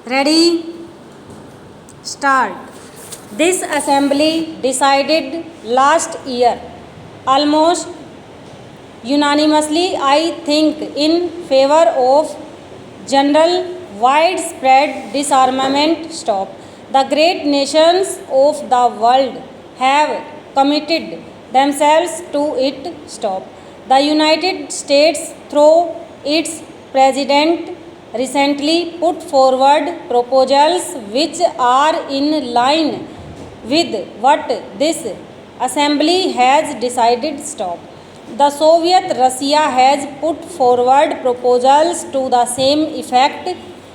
Ready? Start. This assembly decided last year almost unanimously, I think, in favor of general widespread disarmament stop. The great nations of the world have committed themselves to it stop. The United States, through its president, recently put forward proposals which are in line with what this assembly has decided stop. The Soviet Russia has put forward proposals to the same effect,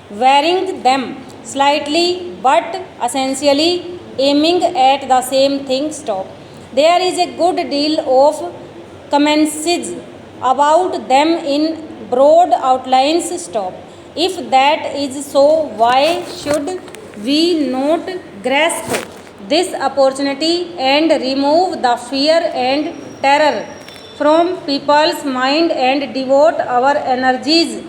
varying them slightly but essentially aiming at the same thing stop. There is a good deal of commences about them in broad outlines stop. If that is so, why should we not grasp this opportunity and remove the fear and terror from people's mind and devote our energies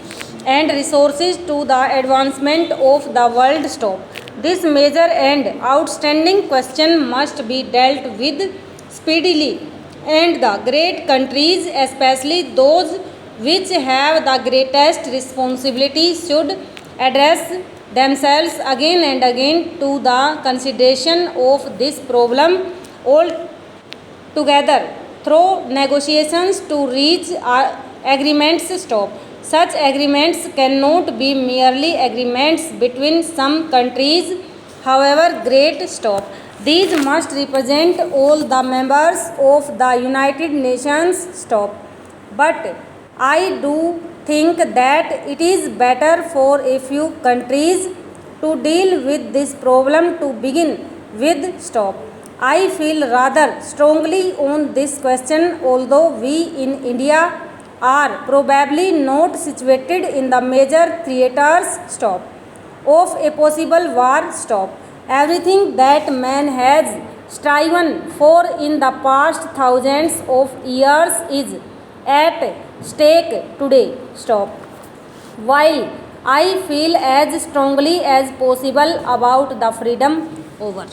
and resources to the advancement of the world stop. This major and outstanding question must be dealt with speedily, and the great countries, especially those which have the greatest responsibility, should address themselves again and again to the consideration of this problem altogether through negotiations to reach agreements stop. Such agreements cannot be merely agreements between some countries, however great stop. These must represent all the members of the United Nations stop. But I do think that it is better for a few countries to deal with this problem to begin with stop. I feel rather strongly on this question, although we in India are probably not situated in the major theatres stop of a possible war stop. Everything that man has striven for in the past thousands of years is at stake today stop. While I feel as strongly as possible about the freedom over.